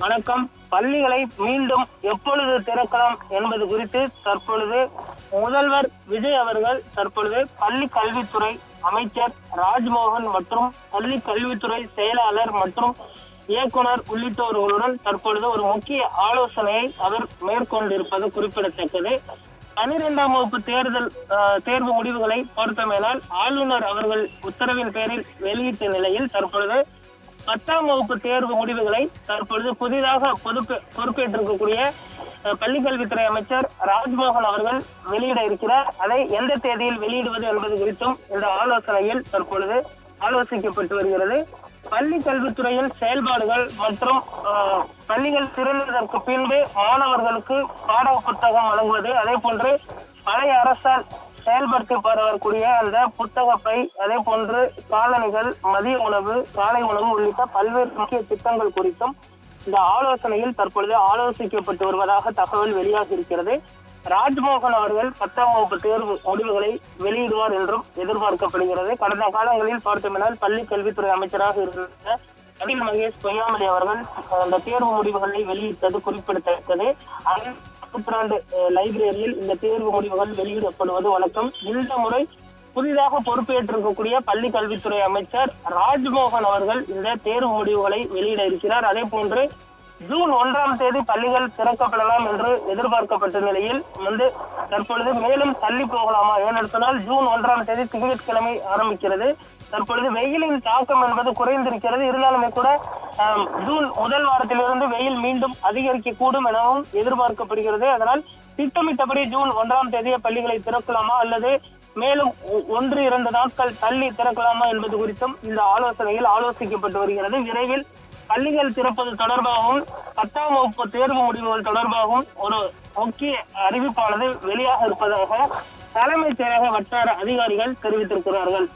வணக்கம். பள்ளிகளை மீண்டும் எப்பொழுது திறக்கலாம் என்பது குறித்து தற்பொழுது முதல்வர் விஜய் அவர்கள் தற்பொழுது பள்ளி கல்வித்துறை அமைச்சர் ராஜ்மோகன் மற்றும் பள்ளி கல்வித்துறை செயலாளர் மற்றும் இயக்குனர் உள்ளிட்டவர்களுடன் தற்பொழுது ஒரு முக்கிய ஆலோசனையை அவர் மேற்கொண்டிருப்பது குறிப்பிடத்தக்கது. 12ஆம் வகுப்பு தேர்வு முடிவுகளை பொறுத்தமேனால் ஆளுநர் அவர்கள் உத்தரவின் பேரில் வெளியிட்ட நிலையில் தற்பொழுது 10ஆம் வகுப்பு தேர்வு முடிவுகளை தற்பொழுது புதிதாக பொறுப்பேற்றிருக்கக்கூடிய பள்ளிக்கல்வித்துறை அமைச்சர் ராஜ்மோகன் அவர்கள் வெளியிட இருக்கிறார். அதை எந்த தேதியில் வெளியிடுவது என்பது குறித்தும் இந்த ஆலோசனையில் தற்பொழுது ஆலோசிக்கப்பட்டு வருகிறது. பள்ளி கல்வித்துறையின் செயல்பாடுகள் மற்றும் பள்ளிகள் திறந்ததற்கு பின்பு மாணவர்களுக்கு பாட புத்தகம் வழங்குவது, அதே போன்று பழைய அரசால் செயல்படுத்தி வரக்கூடிய அந்த புத்தக பை, அதே போன்று காலணிகள், மதிய உணவு, காலை உணவு உள்ளிட்ட பல்வேறு முக்கிய திட்டங்கள் குறித்தும் இந்த ஆலோசனையில் தற்பொழுது ஆலோசிக்கப்பட்டு வருவதாக தகவல் வெளியாகி இருக்கிறது. ராஜ்மோகன் அவர்கள் 10ஆம் வகுப்பு தேர்வு முடிவுகளை வெளியிடுவார் என்றும் எதிர்பார்க்கப்படுகிறது. கடந்த காலங்களில் பார்த்தோம்னால் பள்ளி கல்வித்துறை அமைச்சராக இருந்த அனில் மகேஷ் பொய்யாமொழி அவர்கள் அந்த தேர்வு முடிவுகளை வெளியிட்டது குறிப்பிடத்தக்கது. நூற்றாண்டு லைப்ரரியில் இந்த தேர்வு முடிவுகள் வெளியிடப்படுவது வழக்கம். இந்த முறை புதிதாக பொறுப்பேற்றிருக்கக்கூடிய பள்ளி கல்வித்துறை அமைச்சர் ராஜ்மோகன் அவர்கள் இந்த தேர்வு முடிவுகளை வெளியிட இருக்கிறார். அதே போன்று ஜூன் 1ஆம் தேதி பள்ளிகள் திறக்கப்படலாம் என்று எதிர்பார்க்கப்பட்ட நிலையில் தற்பொழுது மேலும் தள்ளி போகலாமா? ஏனென்று சொன்னால் ஜூன் 1ஆம் தேதி திங்கட்கிழமை ஆரம்பிக்கிறது. தற்பொழுது வெயிலின் தாக்கம் என்பது குறைந்திருக்கிறது. இருந்தாலுமே கூட ஜூன் முதல் வாரத்திலிருந்து வெயில் மீண்டும் அதிகரிக்க கூடும் எனவும் எதிர்பார்க்கப்படுகிறது. அதனால் திட்டமிட்டபடி ஜூன் 1ஆம் தேதியை பள்ளிகளை திறக்கலாமா அல்லது மேலும் 1-2 நாட்கள் தள்ளி திறக்கலாமா என்பது குறித்தும் இந்த ஆலோசனையில் ஆலோசிக்கப்பட்டு வருகிறது. விரைவில் பள்ளிகள் திறப்பது தொடர்பாகவும் 10ஆம் வகுப்பு தேர்வு முடிவுகள் தொடர்பாகவும் ஒரு முக்கிய அறிவிப்பானது வெளியாக இருப்பதாக தலைமைச் செயலக வட்டார அதிகாரிகள் தெரிவித்திருக்கிறார்கள்.